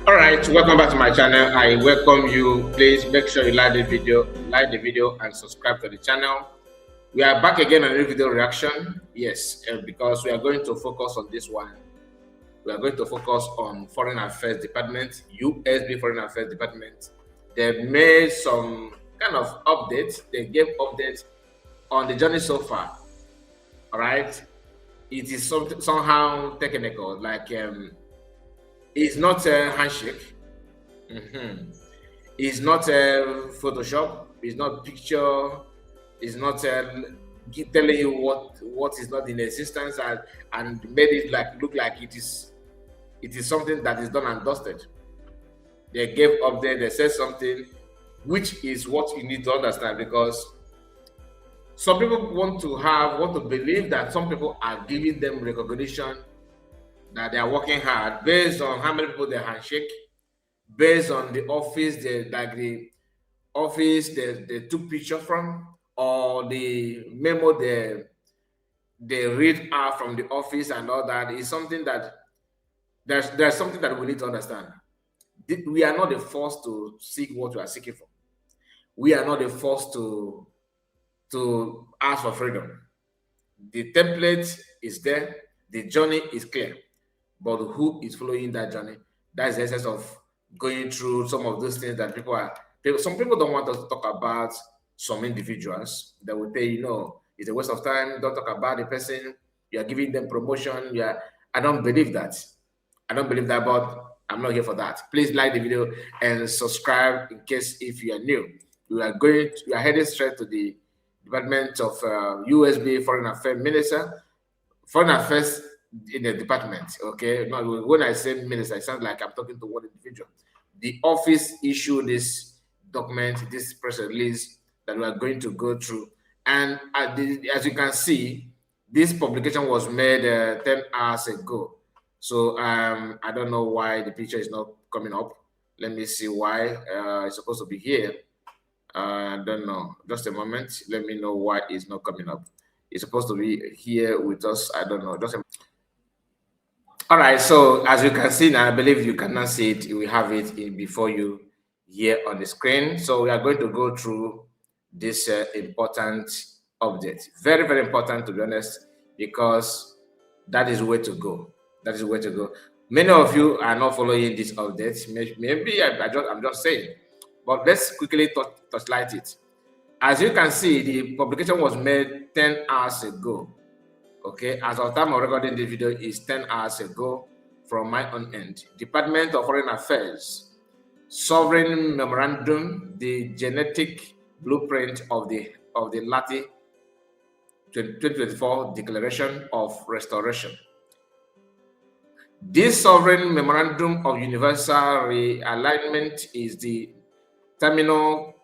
All right, welcome back to my channel. I welcome you. Please make sure you like the video, and subscribe to the channel. We are back again on a video reaction. Yes, because we are going to focus on this one. We are going to focus on Foreign Affairs Department, USB Foreign Affairs Department. They made some kind of updates. They gave updates on the journey so far. All right, it is somehow technical, like it's not a handshake. It's not a Photoshop. It's not picture. It's not telling you what is not in existence and made it look like it is something that is done and dusted. They gave update. They said something, which is what you need to understand, because some people want to believe that some people are giving them recognition that they are working hard based on how many people they handshake, based on the office they took picture from, or the memo they read out from the office and all that. Is something that there's something that we need to understand. We are not the force to seek what we are seeking for. We are not the force to ask for freedom. The template is there, the journey is clear, but who is following that journey? That's the essence of going through some of those things that some people don't want us to talk about. Some individuals that will say, it's a waste of time, don't talk about the person, you are giving them promotion. I don't believe that. But I'm not here for that. Please like the video and subscribe in case if you are new. We are heading straight to the Department of USB Foreign Affairs Minister, Foreign Affairs in the department. Okay, now when I say minister, it sounds like I'm talking to one individual. The office issued this document, this press release that we are going to go through, and as you can see, this publication was made 10 hours ago. So I don't know why the picture is not coming up. Let me see why. It's supposed to be here. I don't know. Just a moment. Let me know why it's not coming up. It's supposed to be here with us. I don't know. All right. So as you can see now, I believe you cannot see it. We have it before you here on the screen. So we are going to go through this important update. Very, very important, to be honest, because that is where to go. That is where to go. Many of you are not following this update. Maybe I'm just saying. But let's quickly touchlight it. As you can see, the publication was made 10 hours ago. Okay, as of time of recording this video is 10 hours ago from my own end. Department of Foreign Affairs, Sovereign Memorandum, the genetic blueprint of the Lati 2024 Declaration of Restoration. This Sovereign Memorandum of Universal Realignment is the terminal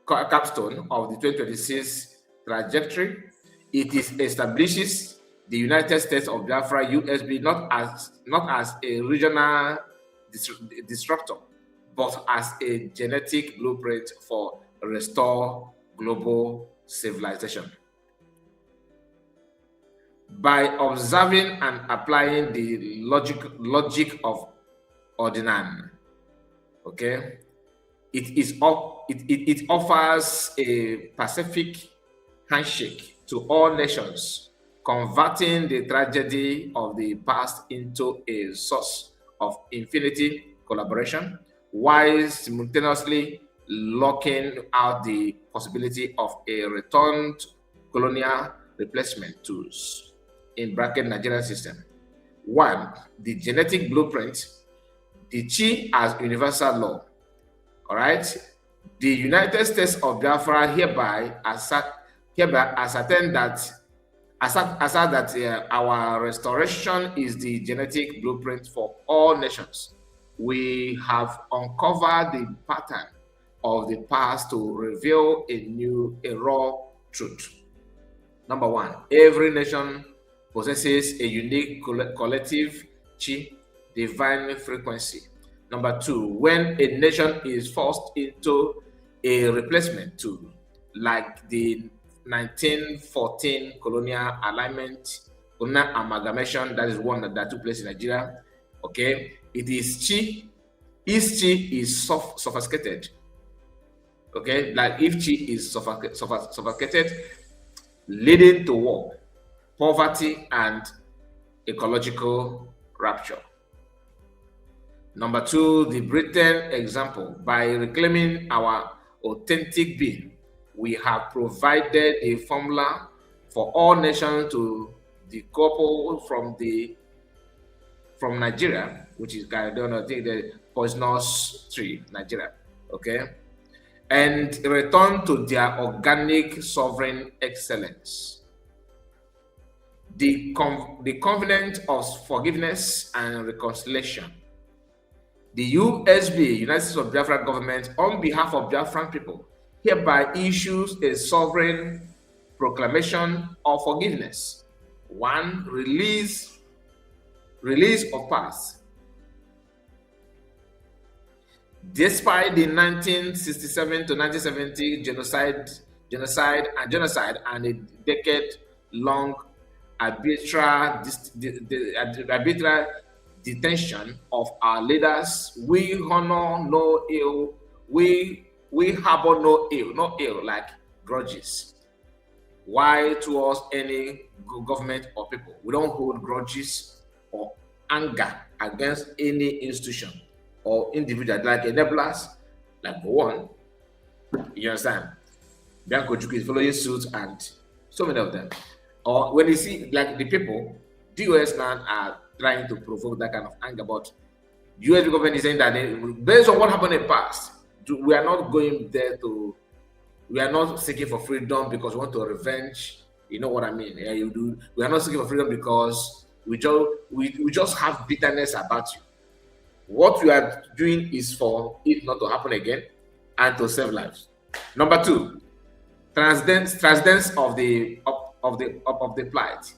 capstone of the 2026 trajectory. It establishes the United States of Biafra USB not as a regional disruptor, but as a genetic blueprint for restore global civilization. By observing and applying the logic of Ordinan, okay, it offers a Pacific handshake to all nations, converting the tragedy of the past into a source of infinity collaboration, while simultaneously locking out the possibility of a returned colonial replacement tools in bracket Nigerian system. One, the genetic blueprint, the Chi as universal law. All right, the United States of Biafra hereby ascertain that our restoration is the genetic blueprint for all nations. We have uncovered the pattern of the past to reveal a raw truth. Number one, every nation possesses a unique collective Chi, divine frequency. Number two, when a nation is forced into a replacement tool, like the 1914 colonial amalgamation, that is one that took place in Nigeria, okay, it is Chi East Chi is sophisticated. Okay, like if Chi is sophisticated, leading to war, poverty, and ecological rupture. Number two, the Britain example. By reclaiming our authentic being, we have provided a formula for all nations to decouple from Nigeria, which is I don't know, I think the poisonous tree, Nigeria. Okay, and return to their organic sovereign excellence. The covenant of forgiveness and reconciliation. The USB, United States of Biafra government, on behalf of Biafran people, hereby issues a sovereign proclamation of forgiveness. One, release of past. Despite the 1967 to 1970 genocide and a decade-long arbitrary detention of our leaders, we honor no ill, we harbor no ill like grudges. Why towards any government or people? We don't hold grudges or anger against any institution or individual, like enablers, like one. You understand? Bianco Juku is following suit, and so many of them. Or when you see like the people, the US now are trying to provoke that kind of anger, but US government is saying that based on what happened in the past, we are not going there to, we are not seeking for freedom because we want to revenge. You know what I mean? Yeah, you do. We are not seeking for freedom because we just have bitterness about you. What we are doing is for it not to happen again and to save lives. Number two, transcendence of the plight.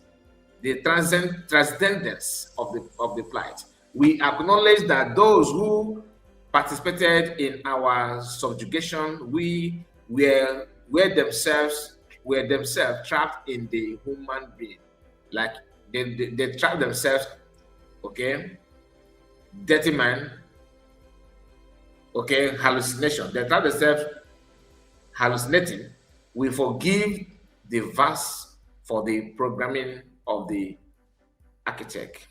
The transcendence of the plight. We acknowledge that those who participated in our subjugation, we were themselves trapped in the human being. Like they trapped themselves, okay? Dirty man, okay, hallucination. They trap themselves hallucinating. We forgive the verse for the programming of the architect.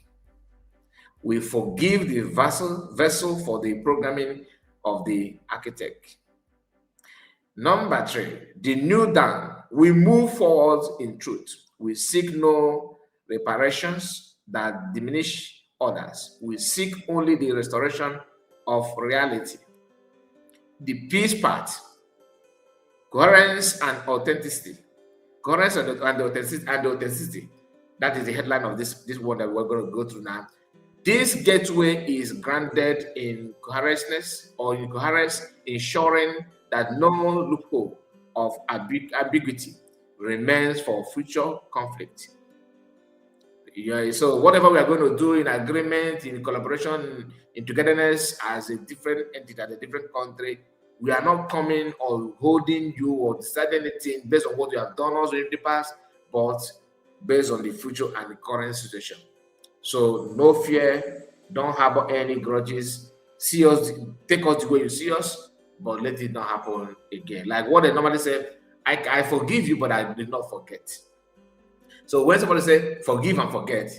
We forgive the vessel for the programming of the architect. Number three, the new dawn. We move forward in truth. We seek no reparations that diminish others. We seek only the restoration of reality. The peace part, coherence and authenticity. Coherence and authenticity. That is the headline of this one that we're going to go through now. This gateway is grounded in coherence or in coherence, ensuring that no loophole of ambiguity remains for future conflict. Yeah, so whatever we are going to do in agreement, in collaboration, in togetherness as a different entity, as a different country, we are not coming or holding you or deciding anything based on what you have done also in the past, but based on the future and the current situation. So no fear, don't harbor any grudges. See us, take us the way you see us, but let it not happen again. Like what they normally say, I forgive you, but I did not forget. So when somebody say forgive and forget,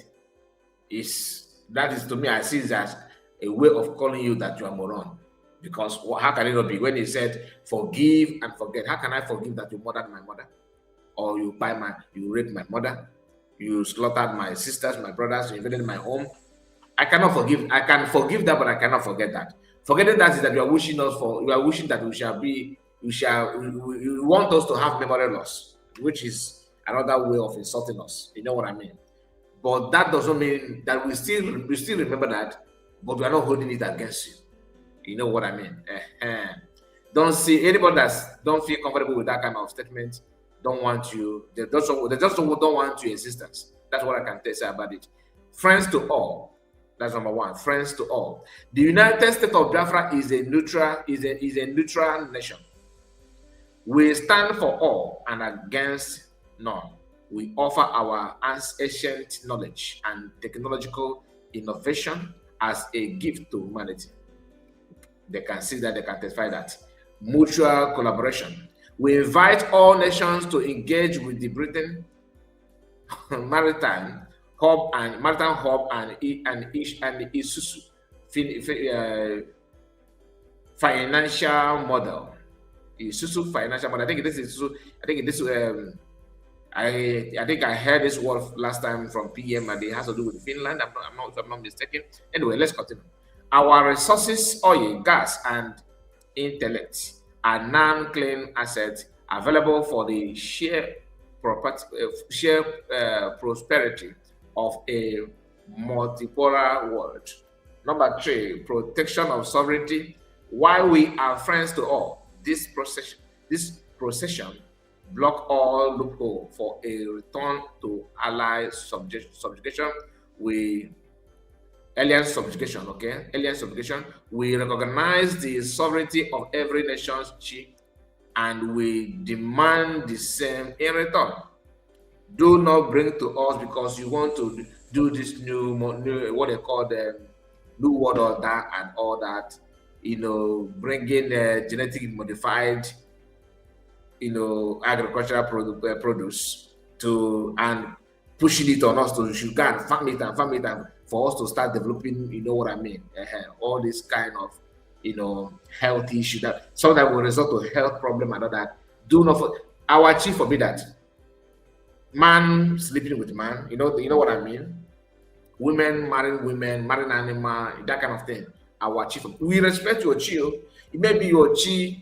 that is to me, I see it as a way of calling you that you are moron. Because how can it not be? When he said forgive and forget, how can I forgive that you murdered my mother, or you raped my mother, you slaughtered my sisters, my brothers, you invaded my home? I cannot forgive. I can forgive that, but I cannot forget that. Forgetting that is that you are wishing that you want us to have memory loss, which is another way of insulting us. You know what I mean? But that doesn't mean that we still remember that, but we are not holding it against you. You know what I mean? Don't see anybody that don't feel comfortable with that kind of statement. Don't want you. They just don't want your existence. That's what I can say about it. Friends to all. That's number one. Friends to all. The United States of Biafra is a neutral nation. We stand for all and against none. We offer our ancient knowledge and technological innovation as a gift to humanity. they can see that, they can testify that. Mutual collaboration. We invite all nations to engage with the Britain maritime hub and Isusu financial model. Isusu financial model. I think this is I think this I think I heard this word last time from PM, and it has to do with Finland. If I'm not mistaken. Anyway, let's continue. Our resources, oil, gas, and intellect are non-claim assets available for the sheer prosperity of a multipolar world. Number 3, protection of sovereignty. While we are friends to all, this procession block all loophole for a return to allied subjugation. Alien subjugation, okay? Alien subjugation. We recognize the sovereignty of every nation's chief, and we demand the same in return. Do not bring to us because you want to do this new what they call the new world order and all that. Bringing genetically modified, agricultural produce to and pushing it on us to sugar and farm it and for us to start developing, you know what I mean? All this kind of, health issue that some that will result to health problem and all that. Do not our chief forbid that. Man sleeping with man, you know what I mean? Women marrying animal, that kind of thing. Our chief, we respect your chief. It may be your chief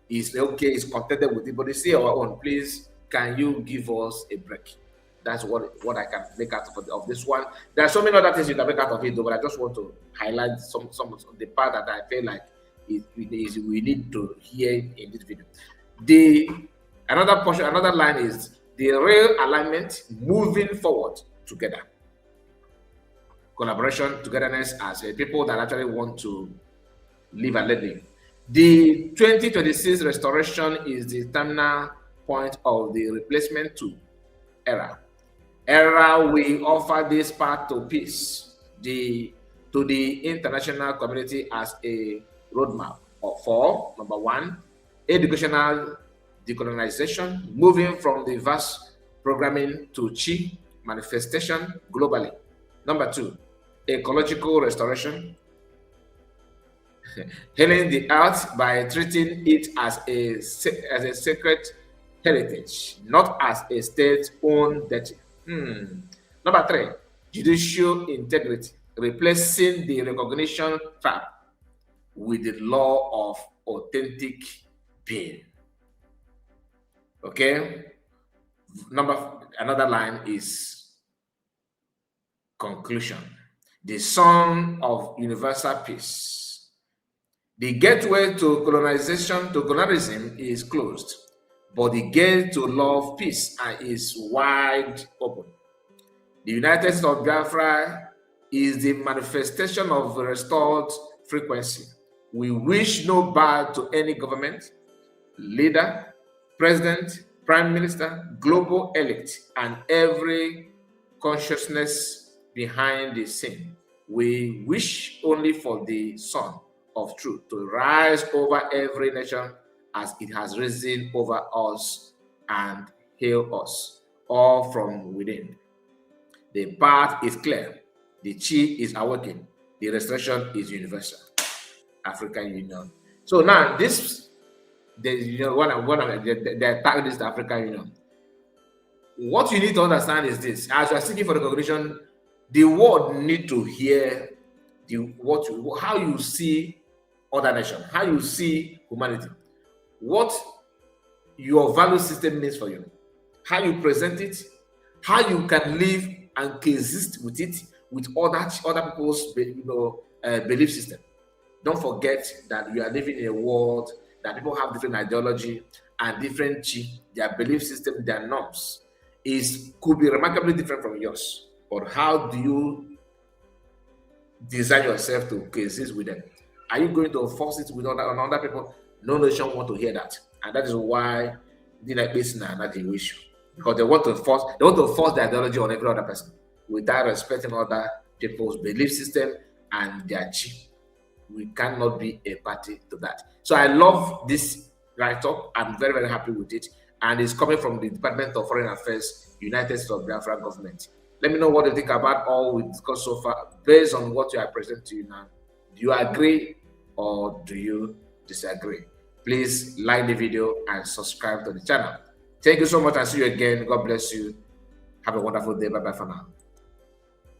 is okay, is contented with it, but they say our own, please, can you give us a break? That's what I can make out of this one. There are so many other things you can make out of it, though, but I just want to highlight some of the part that I feel like we need to hear in this video. Another line is the real alignment, moving forward together. Collaboration, togetherness as a people that actually want to live and let live. The 2026 restoration is the terminal point of the replacement to era. We offer this path to peace to the international community as a roadmap for number 1, educational decolonization, moving from the vast programming to chi manifestation globally. Number 2, ecological restoration, healing the earth by treating it as a sacred heritage, not as a state-owned deity. Number 3, judicial integrity, replacing the recognition trap with the law of authentic being. Okay. Another line is conclusion. The song of universal peace. The gateway to colonialism is closed, but the gate to love, peace is wide open. The United States of Biafra is the manifestation of restored frequency. We wish no bad to any government, leader, president, prime minister, global elite, and every consciousness behind the scene. We wish only for the sun of truth to rise over every nation as it has risen over us and heal us, all from within. The path is clear. The chi is awakened. The restoration is universal. African Union. So now the target is the African Union. What you need to understand is this: as you are seeking for recognition, the world need to hear how you see other nations, how you see humanity, what your value system means for you, how you present it, how you can live and coexist with it, with other people's belief system. Don't forget that you are living in a world that people have different ideology and different their belief system, their norms could be remarkably different from yours. But how do you design yourself to coexist with them? Are you going to force it with other people? No nation want to hear that, and that is why the like this now not the issue, because they want to force the ideology on every other person without respecting other people's belief system and their chi. we cannot be a party to that. So I love this write-up. I'm very, very happy with it. And it's coming from the Department of Foreign Affairs, United States of Biafra government. Let me know what you think about all we discussed so far, based on what I present to you now. Do you agree or do you disagree? Please like the video and subscribe to the channel. Thank you so much and see you again. God bless you. Have a wonderful day. Bye-bye for now.